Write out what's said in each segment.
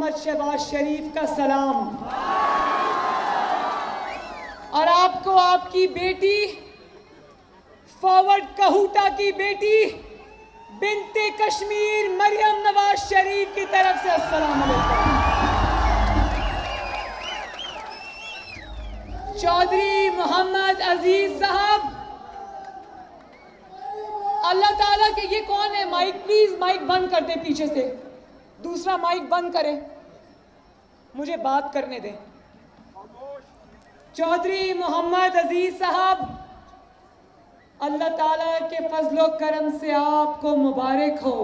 मोहम्मद शहबाज शरीफ का सलाम और आपको आपकी बेटी फॉरवर्ड कहूटा की बेटी बिनते कश्मीर मरियम नवाज शरीफ की तरफ से अस्सलाम अलैकुम। चौधरी मोहम्मद अजीज साहब, अल्लाह ताला के, ये कौन है? माइक प्लीज, माइक बंद कर दे पीछे से, दूसरा माइक बंद करे, मुझे बात करने दे। चौधरी मोहम्मद अजीज साहब, अल्लाह ताला के फजलो करम से आपको मुबारक हो।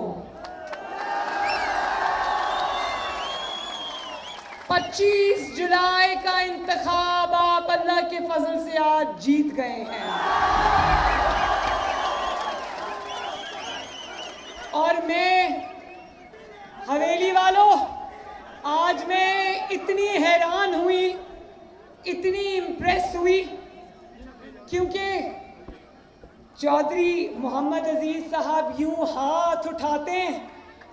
25 जुलाई का इंतखाब आप अल्लाह के फजल से आज जीत गए हैं और मैं, हवेली वालों, आज मैं इतनी हैरान हुई, इतनी इम्प्रेस हुई, क्योंकि चौधरी मोहम्मद अजीज साहब यूं हाथ उठाते हैं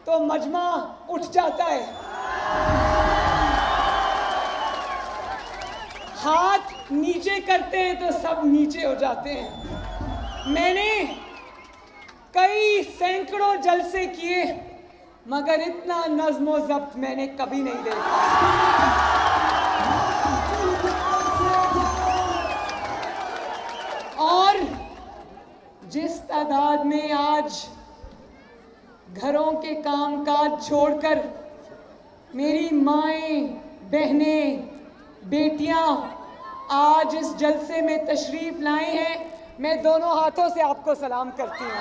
तो मजमा उठ जाता है, हाथ नीचे करते हैं तो सब नीचे हो जाते हैं। मैंने कई सैकड़ों जलसे किए मगर इतना नज़्म व ज़ब्त मैंने कभी नहीं देखा। और जिस तादाद में आज घरों के कामकाज छोड़कर मेरी माएं, बहनें, बेटियां आज इस जलसे में तशरीफ लाए हैं, मैं दोनों हाथों से आपको सलाम करती हूँ।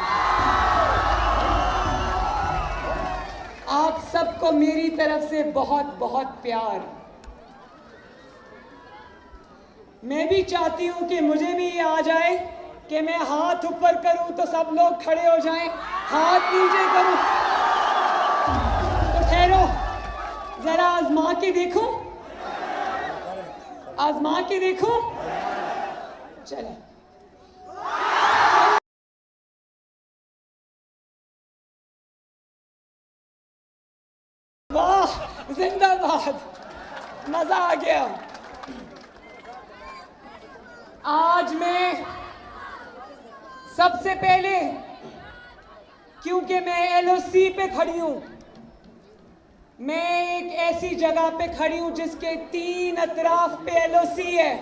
आप सबको मेरी तरफ से बहुत बहुत प्यार। मैं भी चाहती हूँ कि मुझे भी ये आ जाए कि मैं हाथ ऊपर करूँ तो सब लोग खड़े हो जाएं, हाथ नीचे करूँ तो ठहरो, जरा आजमा के देखूं, आजमा के देखूं, चले। वाह, जिंदाबाद, मजा आ गया। आज मैं सबसे पहले, क्योंकि मैं एलओसी पे खड़ी हूं, मैं एक ऐसी जगह पे खड़ी हूं जिसके 3 अतराफ पे एलओसी है,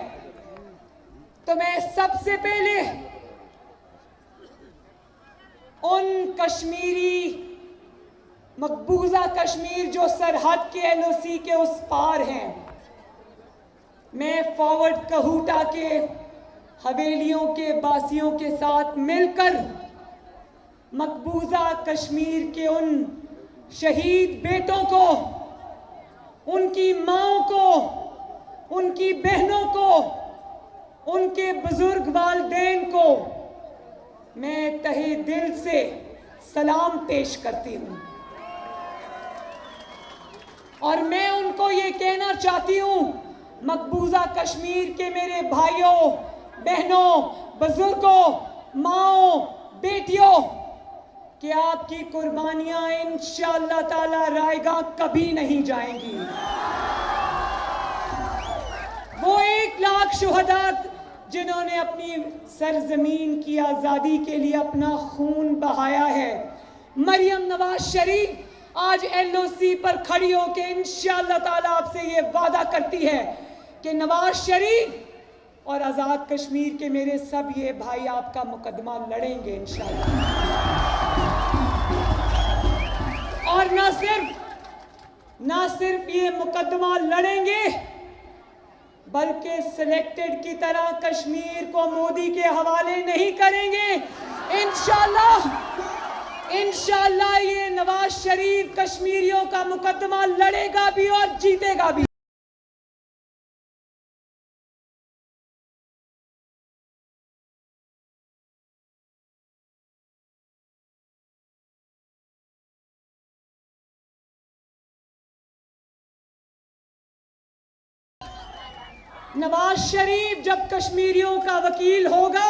तो मैं सबसे पहले उन कश्मीरी, मकबूजा कश्मीर जो सरहद के एलओसी के उस पार हैं, मैं फॉरवर्ड कहूटा के हवेलियों के बासियों के साथ मिलकर मकबूजा कश्मीर के उन शहीद बेटों को, उनकी माँओं को, उनकी बहनों को, उनके बुजुर्ग वालिदैन को मैं तहे दिल से सलाम पेश करती हूँ। और मैं उनको ये कहना चाहती हूँ, मकबूजा कश्मीर के मेरे भाइयों, बहनों, बुजुर्गों, माओ, बेटियों, कि आपकी कुर्बानियां इंशाअल्लाह ताला रायगाह कभी नहीं जाएंगी। वो 1 लाख शुहदा जिन्होंने अपनी सरजमीन की आज़ादी के लिए अपना खून बहाया है, मरियम नवाज शरीफ आज एलओसी पर खड़ी होकर इंशाअल्लाह ताला आपसे ये वादा करती है कि नवाज शरीफ और आज़ाद कश्मीर के मेरे सब ये भाई आपका मुकदमा लड़ेंगे इंशाअल्लाह। और ना सिर्फ ये मुकदमा लड़ेंगे, बल्कि सिलेक्टेड की तरह कश्मीर को मोदी के हवाले नहीं करेंगे। इंशाअल्लाह ये नवाज शरीफ कश्मीरियों का मुकदमा लड़ेगा भी और जीतेगा भी। नवाज शरीफ जब कश्मीरियों का वकील होगा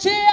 6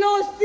LOC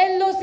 LOC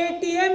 ATM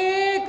1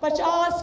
50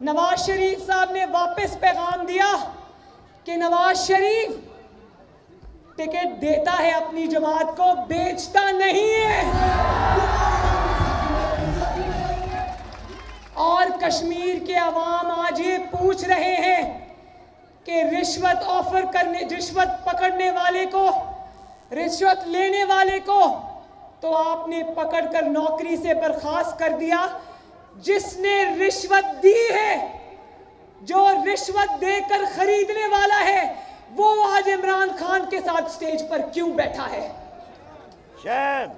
Nawaz Sharif साहब ने वापस पैगाम दिया कि नवाज शरीफ टिकट देता है अपनी जमात को, बेचता नहीं है। और कश्मीर के अवाम आज ये पूछ रहे हैं कि रिश्वत पकड़ने वाले को, रिश्वत लेने वाले को तो आपने पकड़कर नौकरी से बर्खास्त कर दिया, जिसने रिश्वत दी है, जो रिश्वत देकर खरीदने वाला है, वो आज इमरान खान के साथ स्टेज पर क्यों बैठा है? शैम।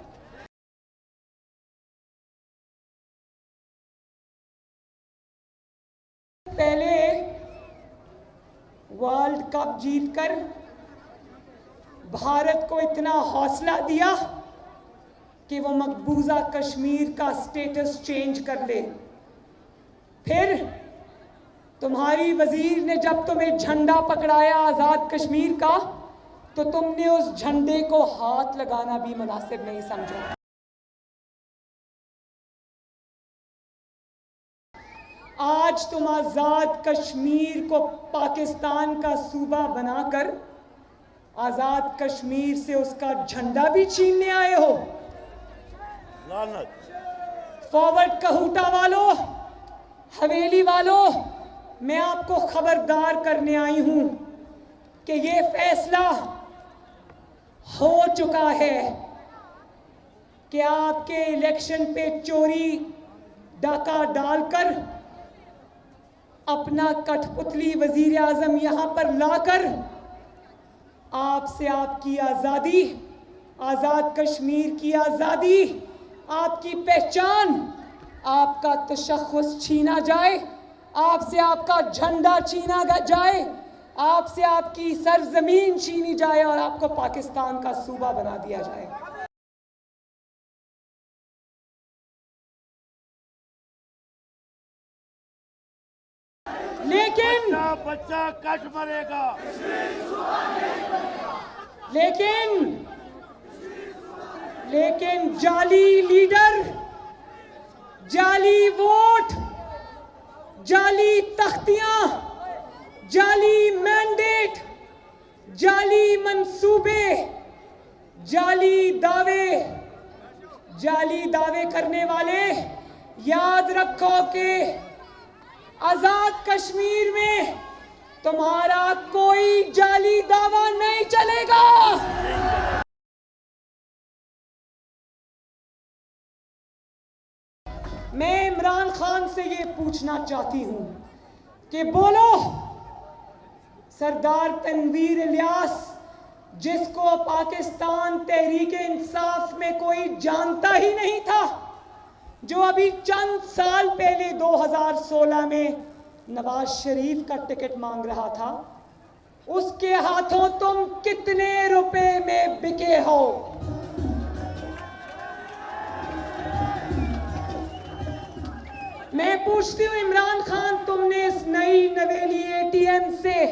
पहले वर्ल्ड कप जीतकर भारत को इतना हौसला दिया कि वो मकबूजा कश्मीर का स्टेटस चेंज कर ले। फिर तुम्हारी वजीर ने जब तुम्हें झंडा पकड़ाया आजाद कश्मीर का, तो तुमने उस झंडे को हाथ लगाना भी मुनासिब नहीं समझा। आज तुम आजाद कश्मीर को पाकिस्तान का सूबा बनाकर आजाद कश्मीर से उसका झंडा भी छीनने आए हो। फॉरवर्ड कहूटा वालों, हवेली वालों, मैं आपको खबरदार करने आई हूं कि ये फैसला हो चुका है कि आपके इलेक्शन पे चोरी डाका डालकर अपना कठपुतली वजीर आजम यहां पर लाकर आपसे आपकी आजादी, आजाद कश्मीर की आजादी, आपकी पहचान, आपका तशख्खुस छीना जाए, आपसे आपका झंडा छीना जाए, आपसे आपकी सरजमीन छीनी जाए और आपको पाकिस्तान का सूबा बना दिया जाए। लेकिन बच्चा कट मरेगा, लेकिन जाली लीडर, जाली वोट, जाली तख्तियां, जाली मैंडेट, जाली मंसूबे, जाली दावे करने वाले, याद रखो कि आजाद कश्मीर में तुम्हारा कोई जाली दावा नहीं चलेगा। मैं इमरान खान से ये पूछना चाहती हूं कि बोलो, सरदार तनवीर इलियास, जिसको पाकिस्तान तहरीक इंसाफ में कोई जानता ही नहीं था, जो अभी चंद साल पहले 2016 में नवाज शरीफ का टिकट मांग रहा था, उसके हाथों तुम कितने रुपए में बिके हो? मैं पूछती हूं इमरान खान, तुमने इस नई नवेली एटीएम से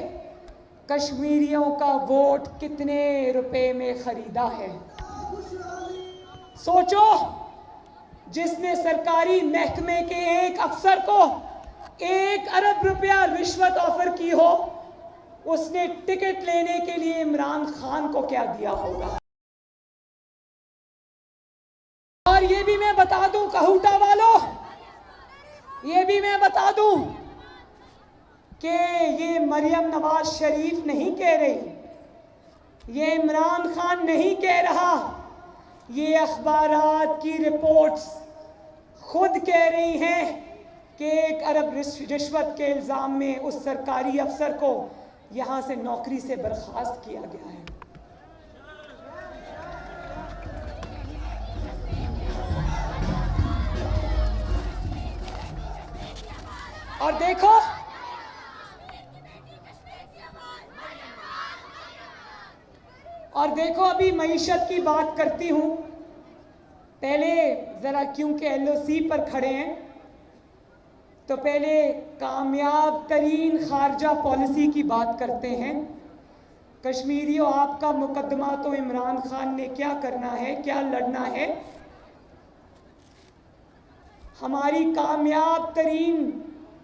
कश्मीरियों का वोट कितने रुपए में खरीदा है? सोचो, जिसने सरकारी महकमे के एक अफसर को 1 अरब रुपया रिश्वत ऑफर की हो, उसने टिकट लेने के लिए इमरान खान को क्या दिया होगा? और ये भी मैं बता दूं कहूटा वालों, ये भी मैं बता दूं कि ये मरियम नवाज शरीफ नहीं कह रही, ये इमरान खान नहीं कह रहा, ये अखबारात की रिपोर्ट्स खुद कह रही हैं कि 1 अरब रिश्वत के इल्जाम में उस सरकारी अफसर को यहां से नौकरी से बर्खास्त किया गया है। और देखो अभी मईशत की बात करती हूं, पहले जरा क्योंकि एलओसी पर खड़े हैं तो पहले कामयाब तरीन खारजा पॉलिसी की बात करते हैं। कश्मीरियों, आपका मुकदमा तो इमरान खान ने क्या करना है, क्या लड़ना है। हमारी कामयाब तरीन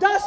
10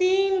3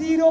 0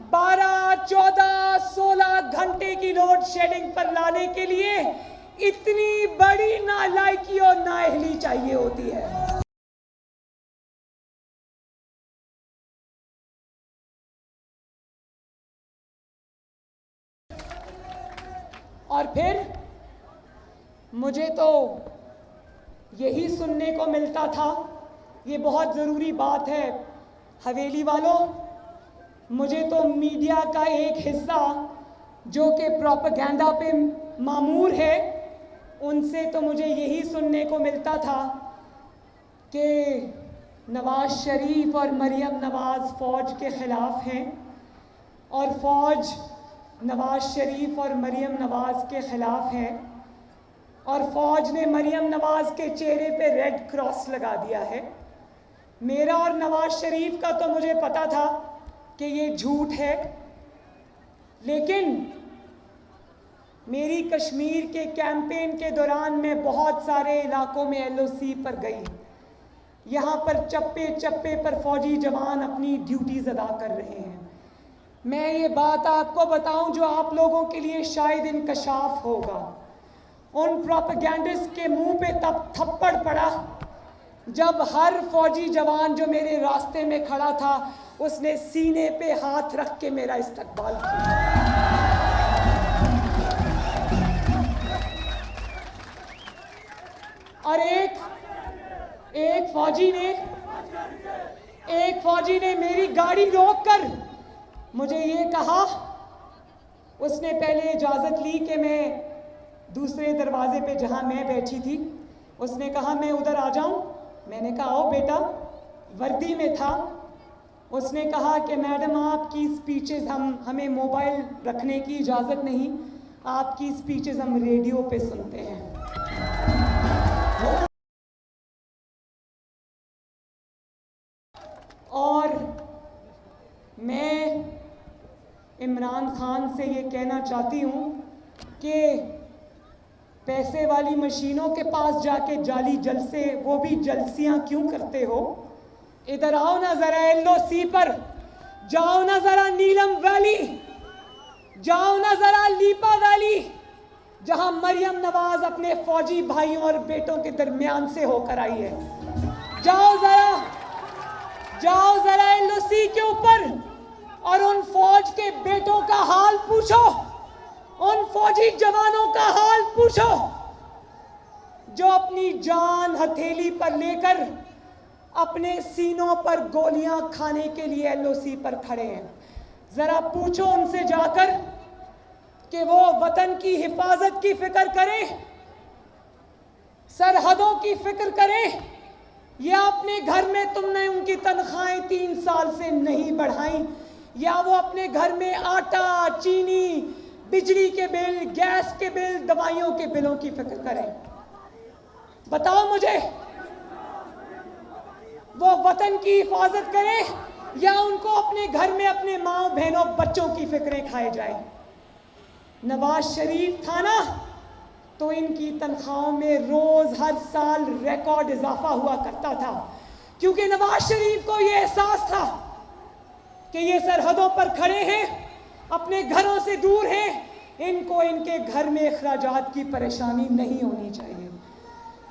12, 14, 16 घंटे की लोड शेडिंग पर लाने के लिए इतनी बड़ी नालायकी और नाअहली चाहिए होती है। और फिर मुझे तो यही सुनने को मिलता था, ये बहुत ज़रूरी बात है हवेली वालों, मुझे तो मीडिया का एक हिस्सा जो कि प्रोपेगेंडा पे मामूर है, उनसे तो मुझे यही सुनने को मिलता था कि नवाज शरीफ और मरियम नवाज फ़ौज के ख़िलाफ़ हैं और फ़ौज नवाज शरीफ और मरियम नवाज के ख़िलाफ़ है और फ़ौज ने मरियम नवाज के चेहरे पे रेड क्रॉस लगा दिया है। मेरा और नवाज शरीफ का तो मुझे पता था कि ये झूठ है, लेकिन मेरी कश्मीर के कैंपेन के दौरान मैं बहुत सारे इलाकों में LOC पर गई। यहाँ पर चप्पे चप्पे पर फ़ौजी जवान अपनी ड्यूटीज़ अदा कर रहे हैं। मैं ये बात आपको बताऊं जो आप लोगों के लिए शायद इंकशाफ होगा, उन प्रोपेगेंडिस्ट के मुंह पे तब थप्पड़ पड़ा जब हर फौजी जवान जो मेरे रास्ते में खड़ा था उसने सीने पे हाथ रख के मेरा इस्तकबाल किया। और एक फौजी ने मेरी गाड़ी रोककर मुझे ये कहा, उसने पहले इजाज़त ली कि मैं दूसरे दरवाजे पे जहाँ मैं बैठी थी, उसने कहा मैं उधर आ जाऊँ। मैंने कहा आओ बेटा, वर्दी में था। उसने कहा कि मैडम आपकी स्पीचेस हमें मोबाइल रखने की इजाज़त नहीं, आपकी स्पीचेस हम रेडियो पे सुनते हैं। और मैं इमरान खान से ये कहना चाहती हूँ कि पैसे वाली मशीनों के पास जाके जाली जलसे, वो भी जलसियाँ क्यों करते हो? इधर आओ ना ज़रा LOC पर, जाओ ना ज़रा नीलम वैली, जाओ ना ज़रा लीपा वैली, जहाँ मरियम नवाज अपने फौजी भाइयों और बेटों के दरमियान से होकर आई है। जाओ ज़रा LOC के ऊपर और उन फौज के बेटों का हाल पूछो, उन फौजी जवानों का हाल पूछो जो अपनी जान हथेली पर लेकर अपने सीनों पर गोलियां खाने के लिए LOC पर खड़े हैं। जरा पूछो उनसे जाकर कि वो वतन की हिफाजत की फिक्र करें, सरहदों की फिक्र करें, या अपने घर में तुमने उनकी तनख्वाहें 3 साल से नहीं बढ़ाई, या वो अपने घर में आटा, चीनी, बिजली के बिल, गैस के बिल, दवाइयों के बिलों की फिक्र करें। बताओ मुझे, वो वतन की हिफाजत करें या उनको अपने घर में अपने माँ बहनों बच्चों की फिक्रें खाए जाए? नवाज शरीफ था ना, तो इनकी तनख्वाहों में रोज हर साल रिकॉर्ड इजाफा हुआ करता था, क्योंकि नवाज शरीफ को ये एहसास था कि ये सरहदों पर खड़े हैं, अपने घरों से दूर हैं, इनको इनके घर में अखराजात की परेशानी नहीं होनी चाहिए।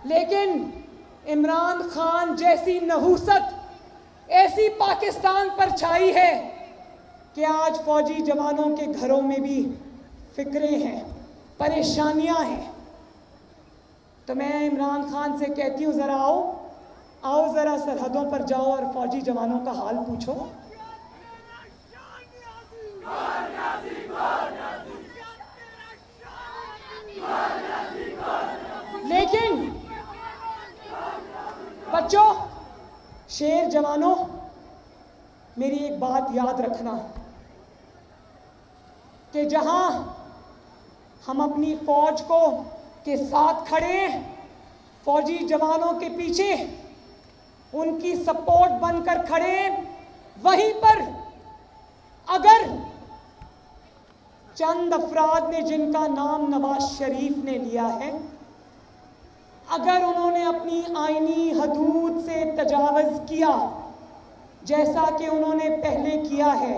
लेकिन इमरान खान जैसी नहूसत ऐसी पाकिस्तान पर छाई है कि आज फौजी जवानों के घरों में भी फिक्रें हैं, परेशानियां हैं। तो मैं इमरान खान से कहती हूँ, ज़रा आओ ज़रा सरहदों पर जाओ और फौजी जवानों का हाल पूछो। लेकिन बच्चों, शेर जवानों, मेरी एक बात याद रखना कि जहां हम अपनी फौज के साथ खड़े, फौजी जवानों के पीछे उनकी सपोर्ट बनकर खड़े, वहीं पर अगर चंद अफराद ने जिनका नाम नवाज शरीफ ने लिया है, अगर उन्होंने अपनी आईनी हदूद से तजावज़ किया जैसा कि उन्होंने पहले किया है,